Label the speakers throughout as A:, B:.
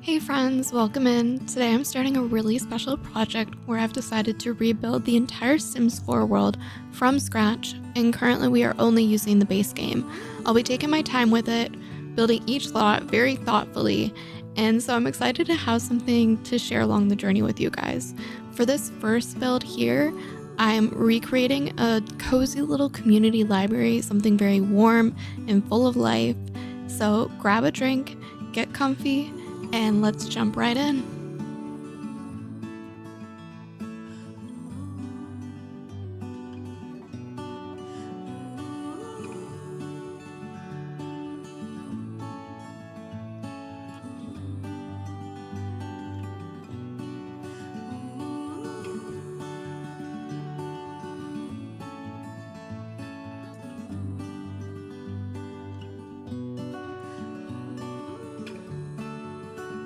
A: Hey friends, welcome in. Today I'm starting a really special project where I've decided to rebuild the entire Sims 4 world from scratch, and currently we are only using the base game. I'll be taking my time with it, building each lot very thoughtfully, and so I'm excited to have something to share along the journey with you guys. For this first build here, I'm recreating a cozy little community library, something very warm and full of life. So grab a drink, get comfy, and let's jump right in.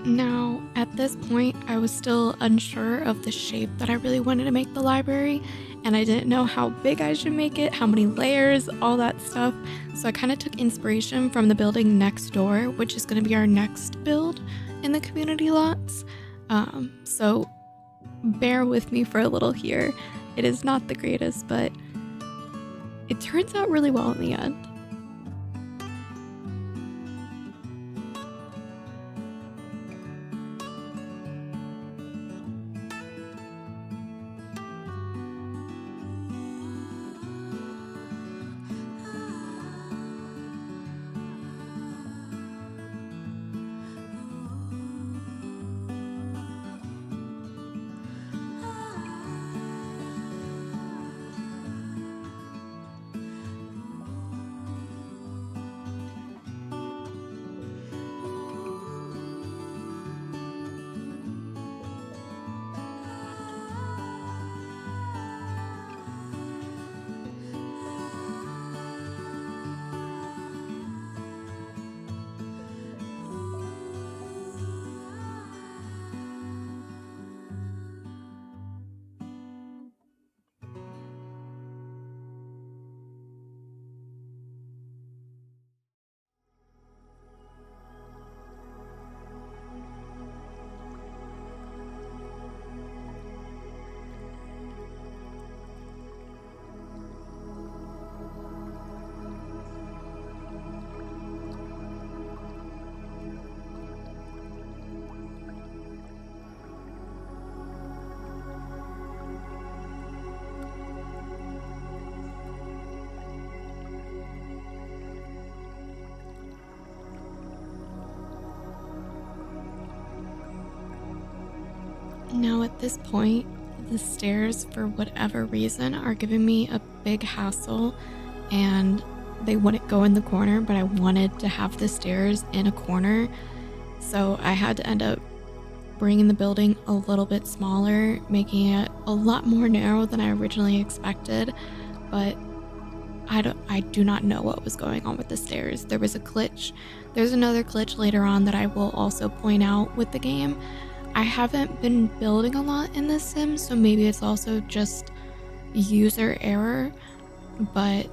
A: Now, at this point, I was still unsure of the shape that I really wanted to make the library, and I didn't know how big I should make it, how many layers, all that stuff. So I kind of took inspiration from the building next door, which is going to be our next build in the community lots. So bear with me for a little here. It is not the greatest, but it turns out really well in the end. Now at this point, the stairs, for whatever reason, are giving me a big hassle, and they wouldn't go in the corner, but I wanted to have the stairs in a corner. So I had to end up bringing the building a little bit smaller, making it a lot more narrow than I originally expected. But I do not know what was going on with the stairs. There was a glitch. There's another glitch later on that I will also point out with the game. I haven't been building a lot in this sim, so maybe it's also just user error, but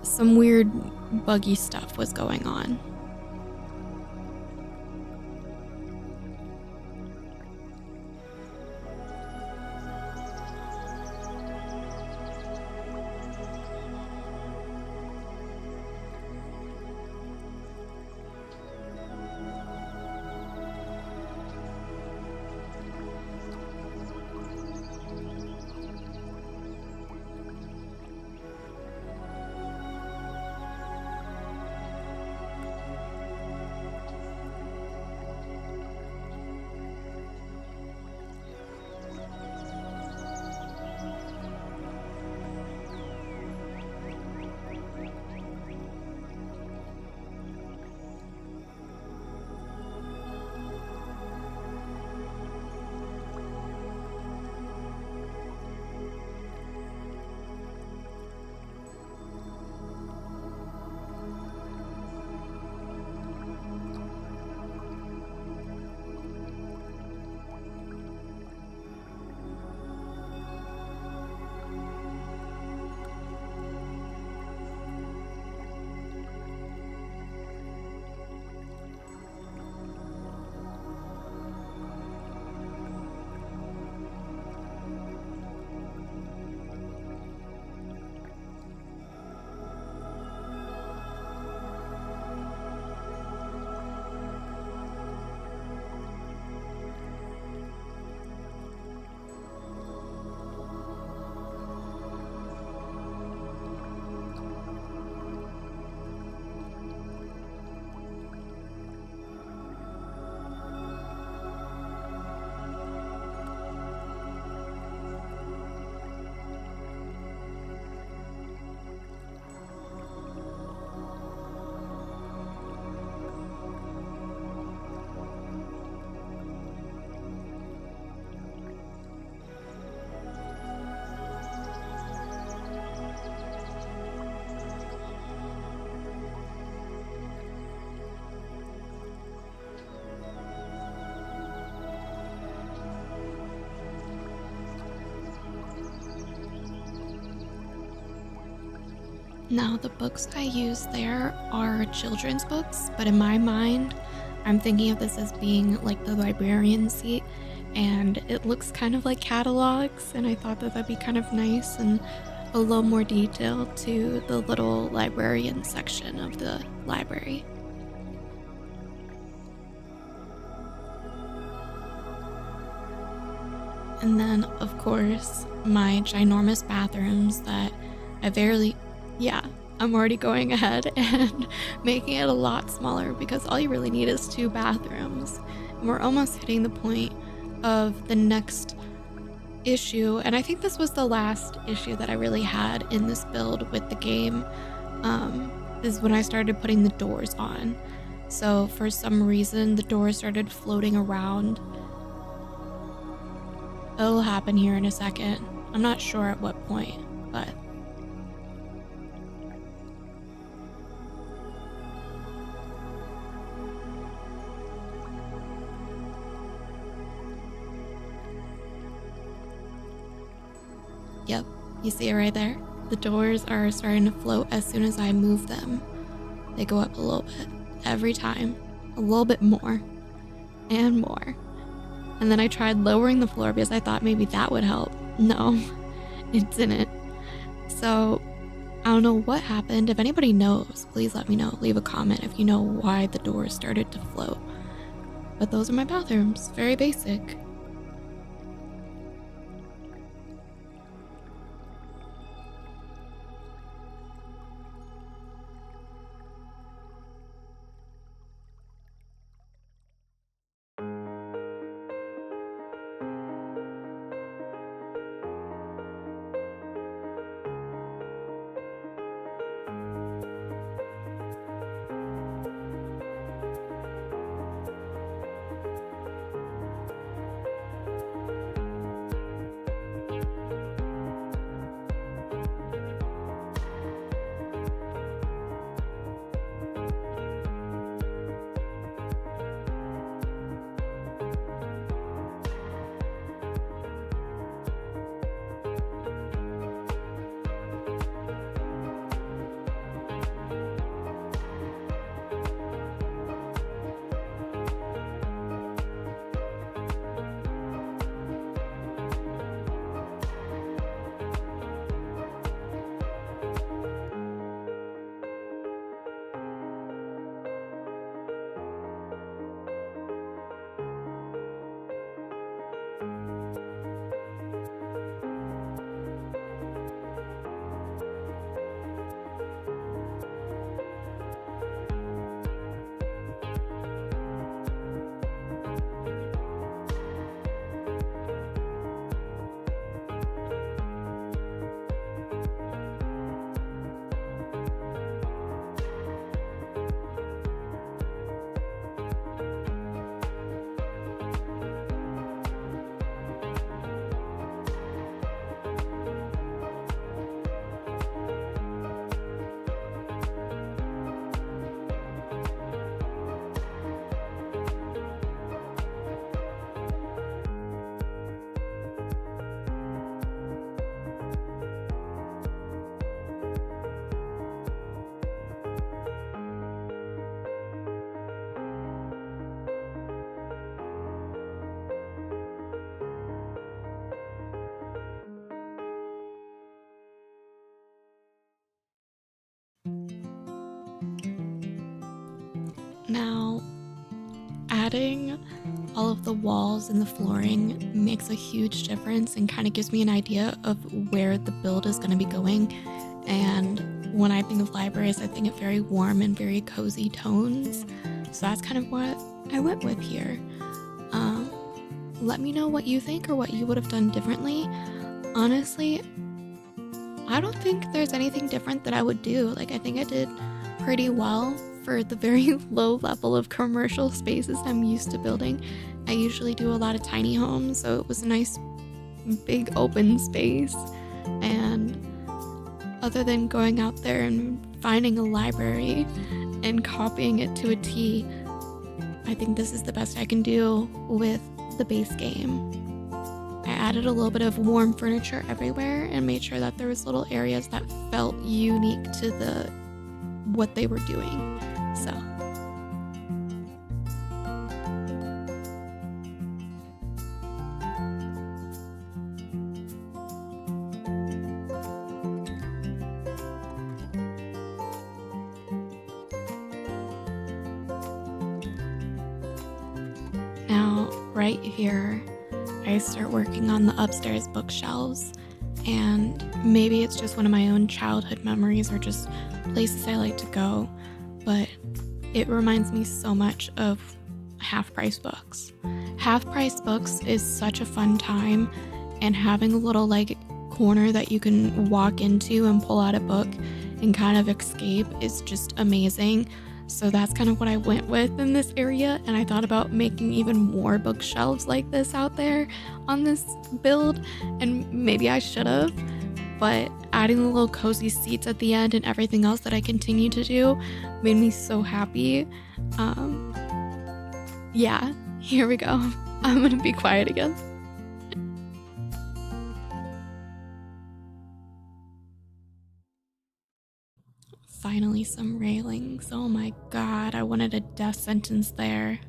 A: some weird buggy stuff was going on. Now, the books I use there are children's books, but in my mind, I'm thinking of this as being like the librarian seat, and it looks kind of like catalogs, and I thought that that'd be kind of nice and a little more detail to the little librarian section of the library. And then, of course, my ginormous bathrooms that I barely, yeah, I'm already going ahead and making it a lot smaller because all you really need is 2 bathrooms. And we're almost hitting the point of the next issue. And I think this was the last issue that I really had in this build with the game, is when I started putting the doors on. So for some reason, the doors started floating around. It'll happen here in a second. I'm not sure at what point, but yep, you see it right there? The doors are starting to float as soon as I move them. They go up a little bit every time, a little bit more and more. And then I tried lowering the floor because I thought maybe that would help. No, it didn't. So I don't know what happened. If anybody knows, please let me know. Leave a comment if you know why the doors started to float. But those are my bathrooms. Very basic. Now, adding all of the walls and the flooring makes a huge difference and kind of gives me an idea of where the build is going to be going. And when I think of libraries, I think of very warm and very cozy tones. So that's kind of what I went with here. Let me know what you think or what you would have done differently. Honestly, I don't think there's anything different that I would do. Like, I think I did pretty well for the very low level of commercial spaces I'm used to building. I usually do a lot of tiny homes, so it was a nice big open space. And other than going out there and finding a library and copying it to a T, I think this is the best I can do with the base game. I added a little bit of warm furniture everywhere and made sure that there was little areas that felt unique to what they were doing. So now right here, I start working on the upstairs bookshelves, and maybe it's just one of my own childhood memories or just places I like to go, but it reminds me so much of half price books. Half price books is such a fun time, and having a little like corner that you can walk into and pull out a book and kind of escape is just amazing. So that's kind of what I went with in this area, and I thought about making even more bookshelves like this out there on this build, and maybe I should have, but adding the little cozy seats at the end and everything else that I continue to do made me so happy. Yeah, here we go. I'm gonna be quiet again. Finally, some railings. Oh my god, I wanted a death sentence there.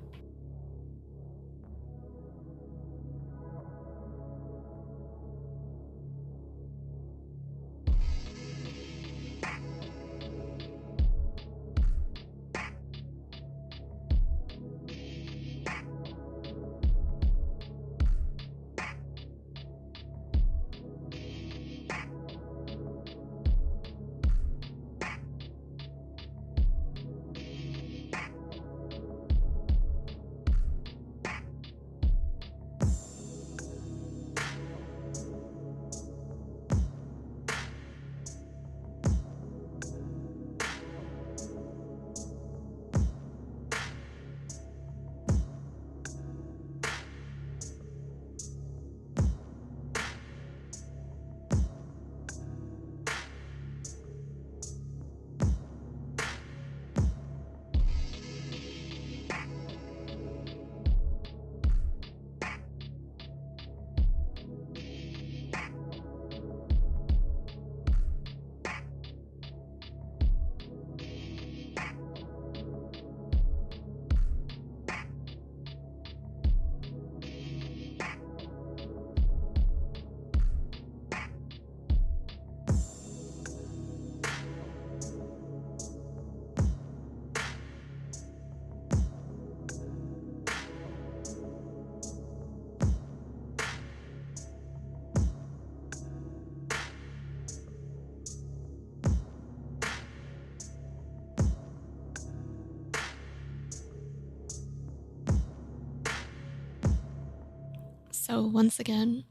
A: So once again,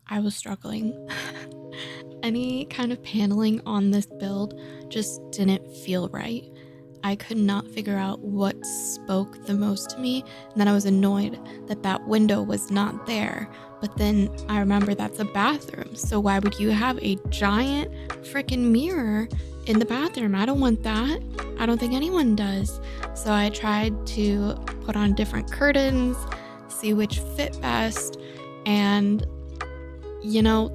A: I was struggling. Any kind of paneling on this build just didn't feel right. I could not figure out what spoke the most to me, and then I was annoyed that that window was not there. But then I remember that's a bathroom, so why would you have a giant freaking mirror in the bathroom? I don't want that. I don't think anyone does. So I tried to put on different curtains, see which fit best, and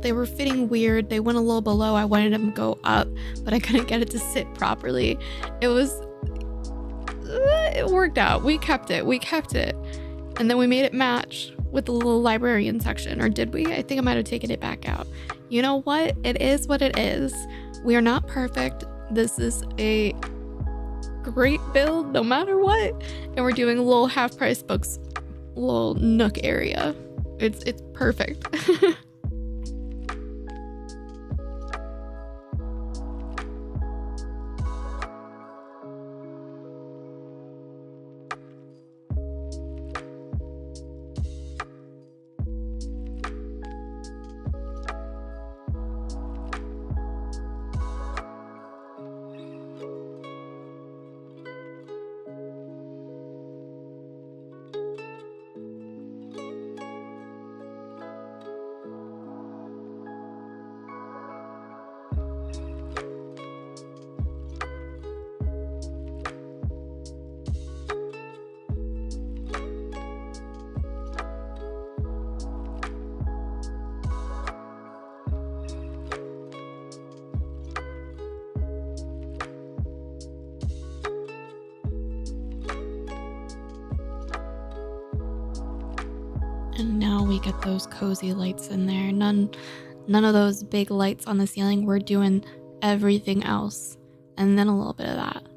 A: they were fitting weird. They went a little below. I wanted them to go up, but I couldn't get it to sit properly. It worked out. We kept it. And then we made it match with the little librarian section, or did we? I think I might have taken it back out. You know what? It is what it is. We are not perfect. This is a great build no matter what. And we're doing a little half price books, little nook area. It's perfect. And now we get those cozy lights in there. None of those big lights on the ceiling. We're doing everything else. And then a little bit of that.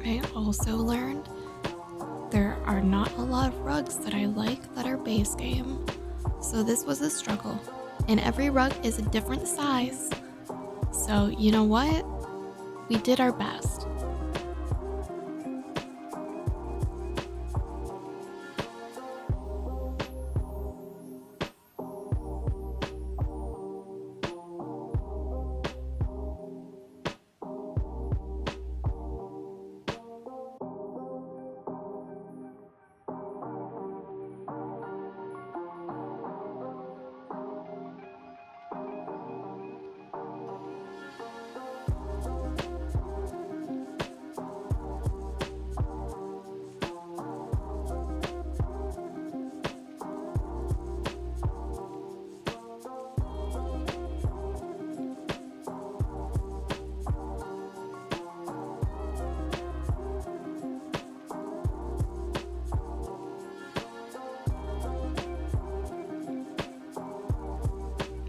A: I also learned there are not a lot of rugs that I like that are base game. So this was a struggle. And every rug is a different size. So you know what? We did our best.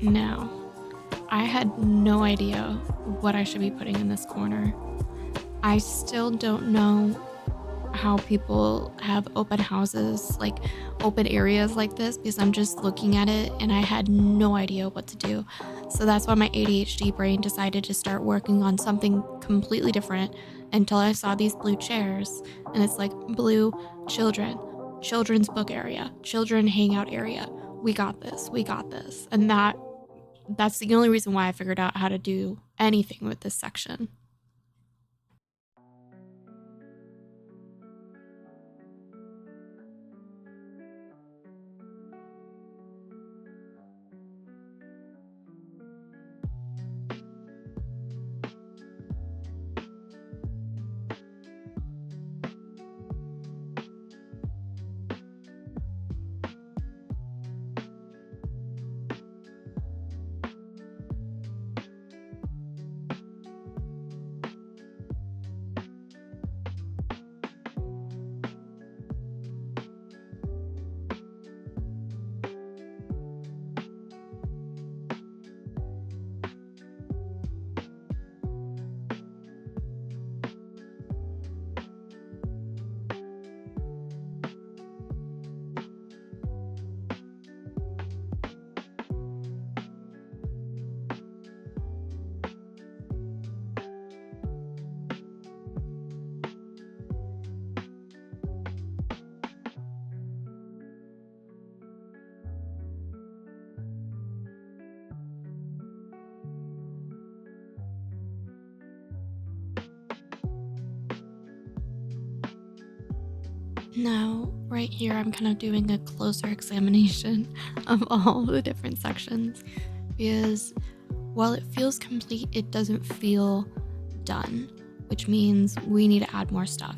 A: Now, I had no idea what I should be putting in this corner. I still don't know how people have open houses, like open areas like this, because I'm just looking at it and I had no idea what to do. So that's why my ADHD brain decided to start working on something completely different until I saw these blue chairs. And it's like blue children, children's book area, children hangout area. We got this, we got this. And that's the only reason why I figured out how to do anything with this section. Now, right here, I'm kind of doing a closer examination of all the different sections because while it feels complete, it doesn't feel done, which means we need to add more stuff.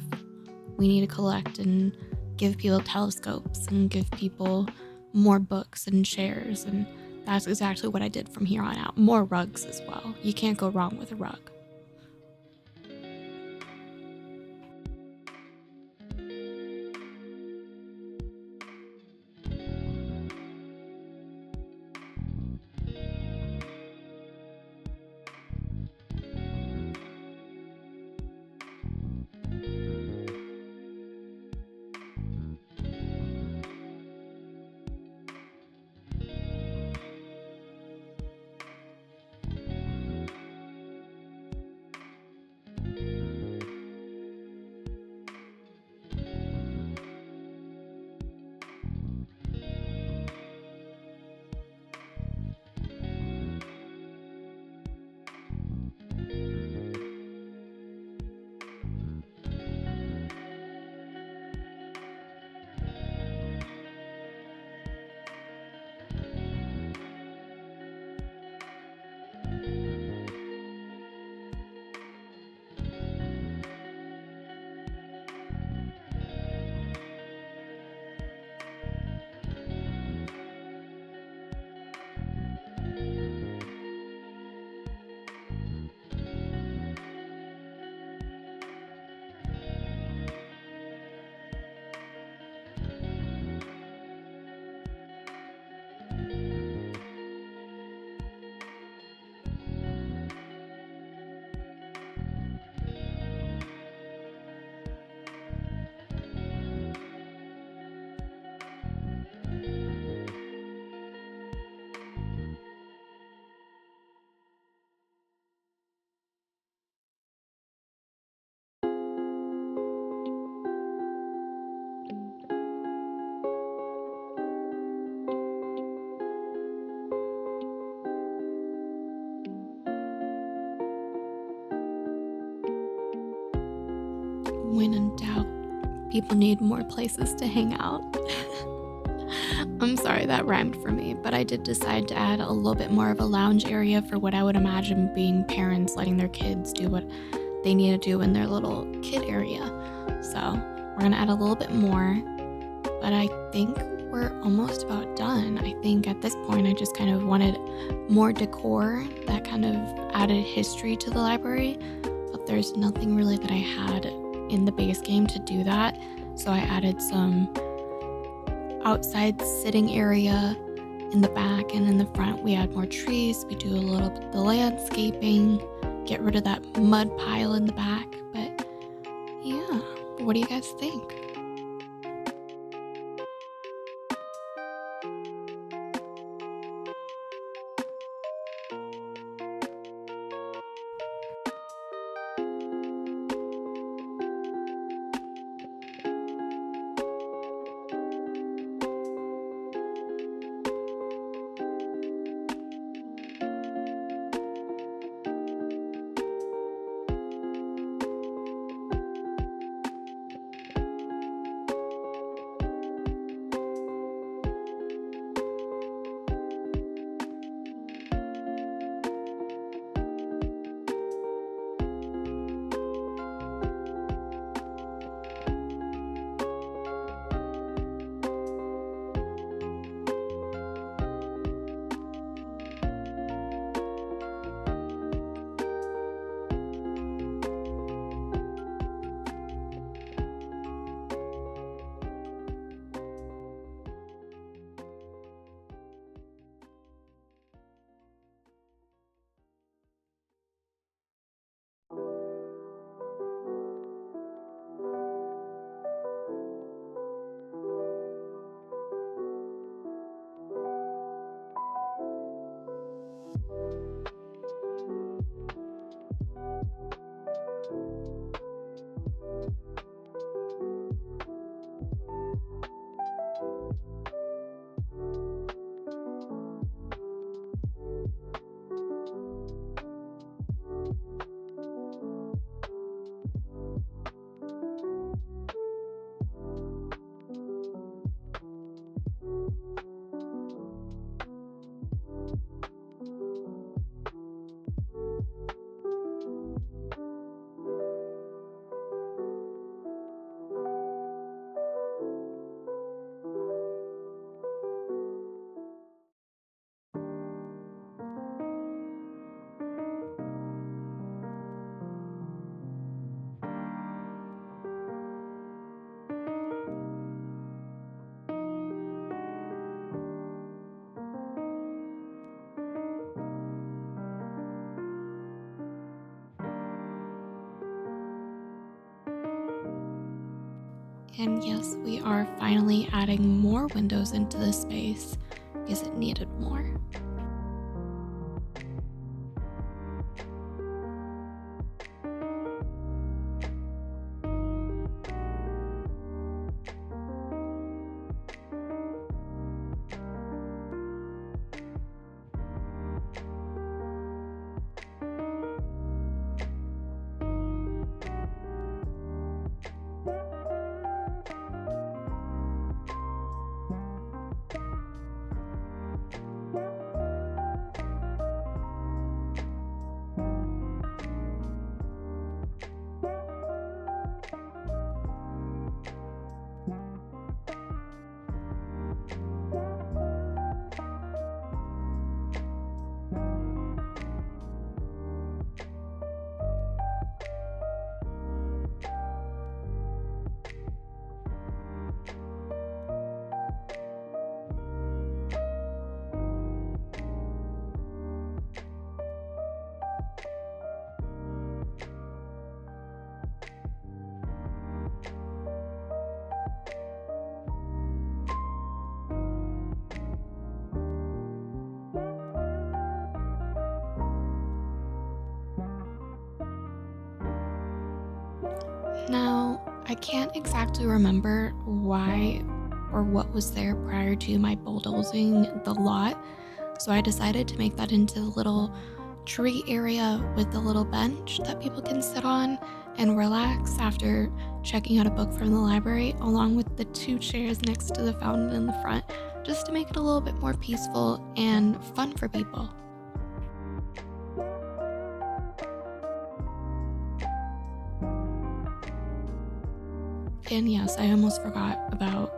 A: We need to collect and give people telescopes and give people more books and chairs, and that's exactly what I did from here on out. More rugs as well. You can't go wrong with a rug. When in doubt, people need more places to hang out. I'm sorry that rhymed for me, but I did decide to add a little bit more of a lounge area for what I would imagine being parents letting their kids do what they need to do in their little kid area. So we're gonna add a little bit more, but I think we're almost about done. I think at this point I just kind of wanted more decor that kind of added history to the library, but there's nothing really that I had in the base game to do that. So I added some outside sitting area in the back, and in the front we add more trees. We do a little bit of the landscaping, get rid of that mud pile in the back. But yeah, what do you guys think? And yes, we are finally adding more windows into this space because it needed more. I can't exactly remember why or what was there prior to my bulldozing the lot, so I decided to make that into a little tree area with a little bench that people can sit on and relax after checking out a book from the library, along with the 2 chairs next to the fountain in the front, just to make it a little bit more peaceful and fun for people. And yes, I almost forgot about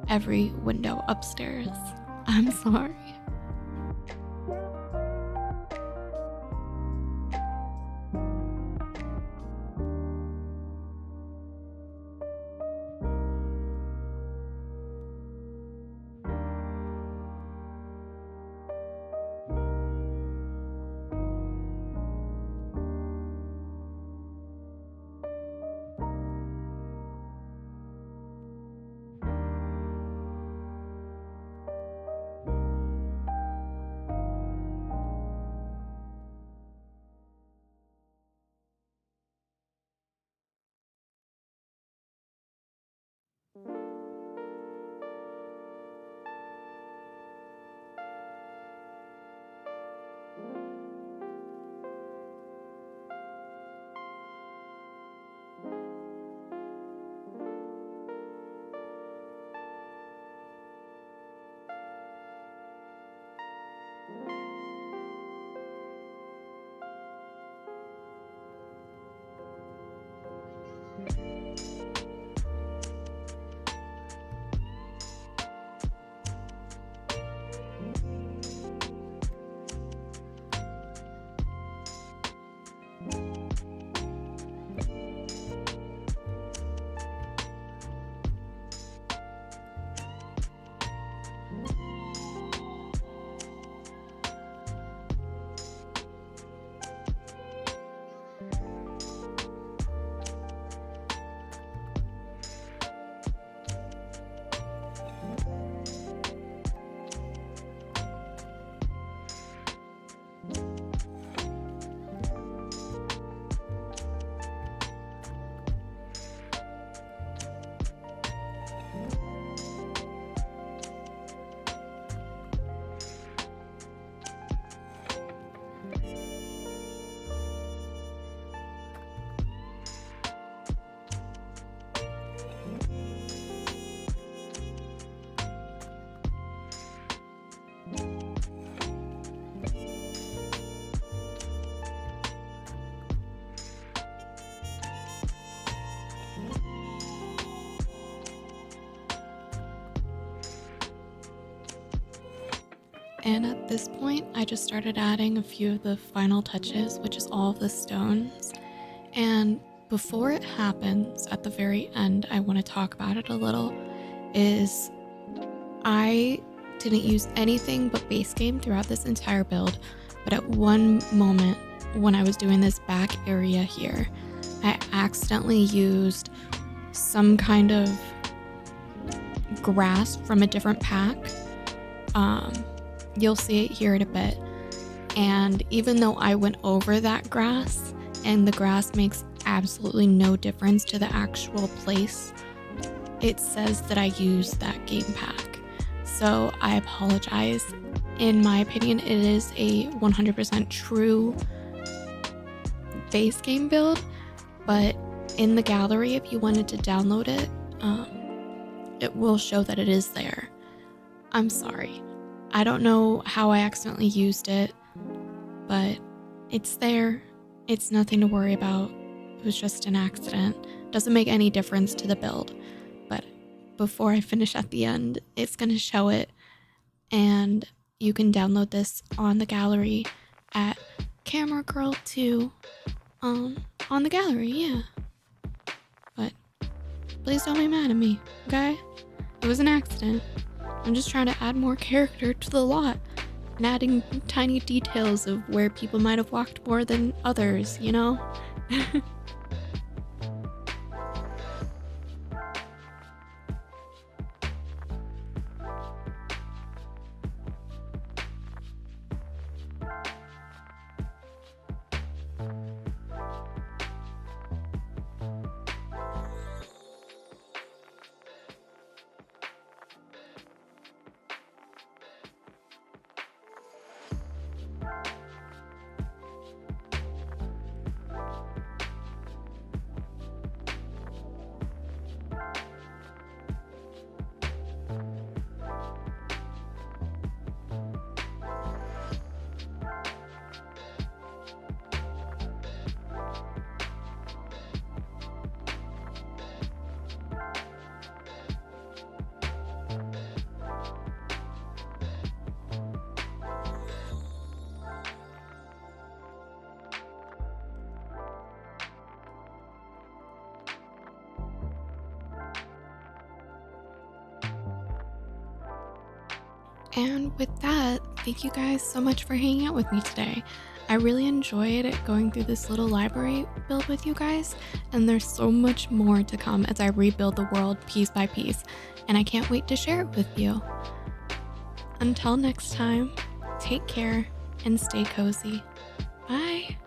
A: every window upstairs. I'm sorry. And at this point, I just started adding a few of the final touches, which is all of the stones. And before it happens, at the very end, I want to talk about it a little, is I didn't use anything but base game throughout this entire build, but at one moment when I was doing this back area here, I accidentally used some kind of grass from a different pack. You'll see it here in a bit. And even though I went over that grass, and the grass makes absolutely no difference to the actual place, it says that I used that game pack. So I apologize. In my opinion, it is a 100% true base game build, but in the gallery, if you wanted to download it, it will show that it is there. I'm sorry. I don't know how I accidentally used it, but it's there. It's nothing to worry about. It was just an accident. Doesn't make any difference to the build. But before I finish at the end, it's going to show it. And you can download this on the gallery at Camera Girl 2 on the gallery, yeah. But please don't be mad at me, okay? It was an accident. I'm just trying to add more character to the lot and adding tiny details of where people might have walked more than others, you know? And with that, thank you guys so much for hanging out with me today. I really enjoyed going through this little library build with you guys, and there's so much more to come as I rebuild the world piece by piece, and I can't wait to share it with you. Until next time, take care and stay cozy. Bye.